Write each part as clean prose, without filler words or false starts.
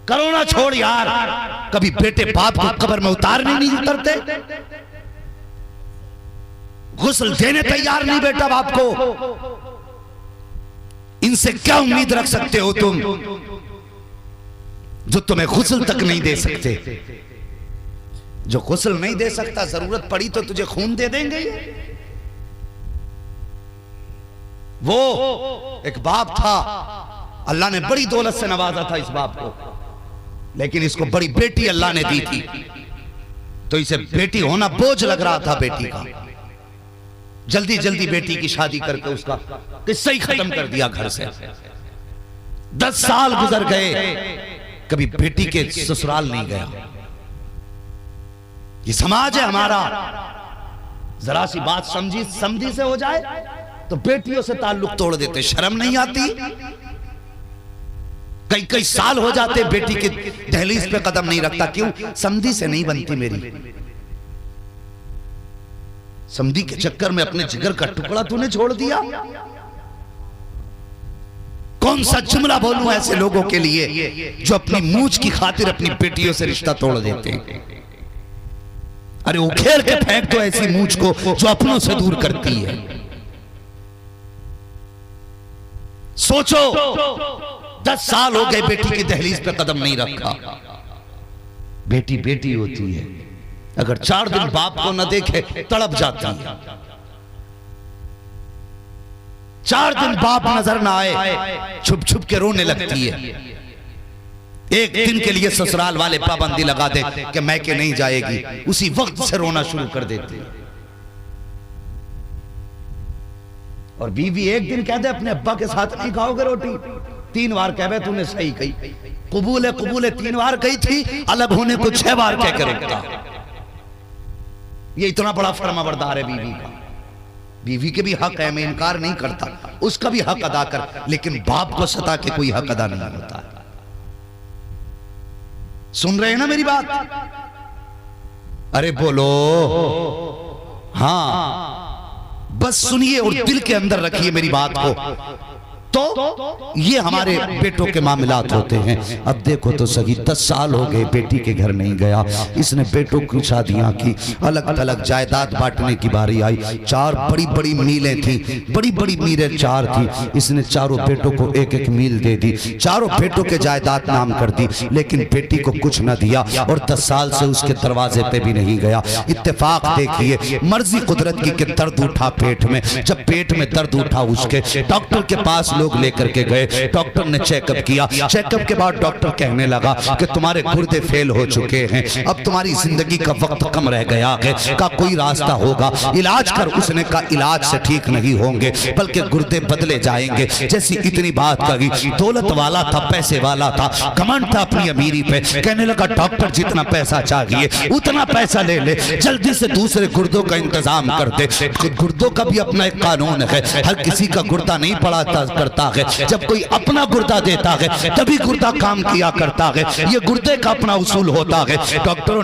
Corona छोड़ यार, कभी बेटे बाप को कब्र में उतारने नहीं उतरते, गुस्ल देने तैयार नहीं बेटा बाप को। इनसे क्या उम्मीद रख सकते हो तुम जो तुम्हें गुस्ल तक नहीं दे सकते। जो गुस्ल नहीं दे सकता, जरूरत पड़ी तो तुझे खून दे देंगे। वो एक बाप था, अल्लाह ने बड़ी दौलत से नवाजा था इस बाप को, लेकिन इसको बड़ी बेटी अल्लाह ने दी थी, तो इसे बेटी होना बोझ लग रहा था बेटी का। जल्दी जल्दी बेटी की शादी करके उसका किस्सा ही खत्म कर दिया घर से। 10 साल गुजर गए, कभी बेटी के ससुराल नहीं गया। ये समाज है हमारा, जरा सी बात समझी से हो जाए तो बेटियों से ताल्लुक तोड़ देते। शर्म नहीं आती? कई कई साल हो जाते बेटी के दहलीज पे कदम नहीं रखता। क्यों? समधी से नहीं बनती मेरी। समधी के चक्कर में अपने जिगर का टुकड़ा तूने छोड़ दिया। कौन सा जुमला बोलूं ऐसे लोगों के लिए जो अपनी मूंछ की खातिर अपनी बेटियों से रिश्ता तोड़ देते हैं। अरे उखेड़ के फेंक दो ऐसी मूंछ को जो अपनों से दूर करती है। सोचो, 10 साल हो गए बेटी की दहलीज पे कदम नहीं रखा। बेटी बेटी होती है, अगर 4 दिन बाप को न देखे तड़प जाती है। 4 दिन बाप नजर ना आए छुप छुप के रोने लगती है। एक दिन के लिए ससुराल वाले पाबंदी लगा दे कि मैके नहीं जाएगी, उसी वक्त से रोना शुरू कर देती है। और बीवी एक दिन कह दे अपने अब्बा के साथ नहीं खाओगे रोटी, 3 बार कह तूने सही कही, कबूल है 3 बार कही थी, अलग होने को 6 बार कह कर रखता। ये इतना बड़ा फरमाबरदार है बीवी का। बीवी के भी हक है, मैं इनकार नहीं करता, उसका भी हक अदा कर, लेकिन बाप को सता के कोई हक अदा नहीं होता। सुन रहे हैं ना मेरी बात? अरे बोलो हाँ, बस सुनिए और दिल के अंदर रखिए मेरी बात को। तो ये हमारे बेटों के मामलात होते हैं। अब देखो तो सही, 10 साल हो गए बेटी के घर नहीं गया। इसने बेटों की शादियां की, अलग अलग जायदाद बांटने की बारी आई। 4 बड़ी बड़ी मीलें थी, बड़ी बड़ी मीलें 4 थी। इसने चारों बेटों को एक एक मील दे दी, चारों बेटों के जायदाद नाम कर दी, लेकिन बेटी को कुछ न दिया और 10 साल से उसके दरवाजे पे भी नहीं गया। इत्तेफाक देखिए, मर्जी कुदरत की कि दर्द उठा पेट में। जब पेट में दर्द उठा उसके, डॉक्टर के पास लोग लेकर के गए। डॉक्टर ने चेकअप किया, चेकअप के बाद डॉक्टर कहने लगा कि तुम्हारे गुर्दे फेल हो चुके हैं, अब तुम्हारी जिंदगी का वक्त कम रह गया है, का कोई रास्ता होगा, इलाज कर। उसने कहा इलाज से ठीक नहीं होंगे, बल्कि गुर्दे बदले जाएंगे। जैसी इतनी बात कही, दौलत वाला था, पैसे वाला था, घमंड था अपनी अमीरी पे। कहने लगा डॉक्टर जितना पैसा चाहिए उतना पैसा ले ले, जल्दी से दूसरे गुर्दों का इंतजाम कर दे। गुर्दों का भी अपना एक कानून है, हर किसी का गुर्दा नहीं पड़ा करता है। जब कोई अपना गुर्दा देता है तभी गुर्दा काम किया करता है, ये गुर्दे का अपना उसूल होता है। डॉक्टर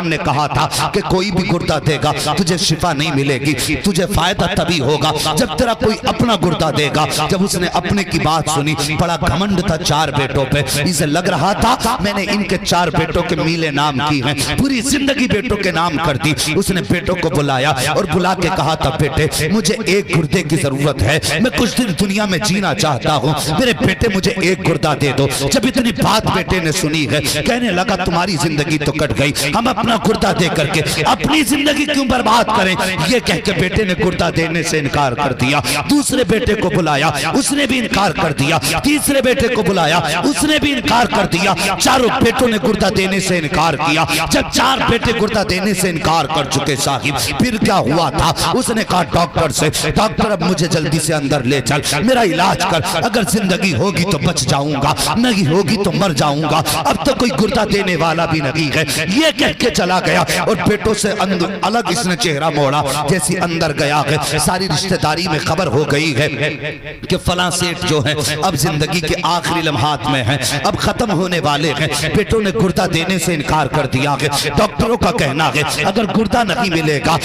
ने कहा था कि कोई भी गुर्दा देगा तुझे शिफा नहीं मिलेगी, तुझे फायदा तभी होगा जब तेरा कोई अपना गुर्दा देगा। जब उसने अपने की बात सुनी, बड़ा घमंड था 4 बेटों पे। इसे लग रहा था मैंने इनके 4 बेटों के मीले नाम की हैं, पूरी जिंदगी बेटों के नाम कर दी। उसने बेटों को बुलाया और बुला के कहा था बेटे मुझे एक गुर्दे की जरूरत है, मैं कुछ दिन दुनिया में जीना चाहता हूँ, मेरे बेटे मुझे एक गुर्दा दे दो। जब इतनी बात बेटे ने सुनी है, कहने लगा तुम्हारी जिंदगी तो कट गई, हम अपना गुर्दा दे करके अपनी जिंदगी क्यों बर्बाद करें। ये कह के बेटे ने गुर्दा देने से इनकार कर दिया। दूसरे बेटे को बुलाया, उसने भी इनकार कर दिया। तीसरे बेटे को बुलाया, उसने भी इनकार कर दिया। चारों बेटों ने गुर्दा देने से इनकार किया। जब 4 बेटे गुर्दा देने से इनकार कर चुके साहिब, फिर क्या हुआ था? उसने कहा डॉक्टर से, डॉक्टर अब मुझे जल्दी से अंदर ले चल, मेरा इलाज कर, अगर जिंदगी होगी तो बच जाऊंगा, नहीं होगी तो मर जाऊंगा। अब तो कोई गुर्दा देने वाला भी नहीं है। ये कह के चला गया और बेटों से अलग इसने चेहरा मोड़ा। जैसे अंदर गया है, सारी रिश्तेदारी में खबर हो गई है कि फलां सेठ जो है अब जिंदगी के आखिरी लम्हात में है, अब खत्म होने वाले हैं। बेटों ने गुर्दा देने से इनकार कर दिया है। डॉक्टरों का कहना है अगर गुर्दा नहीं मिलेगा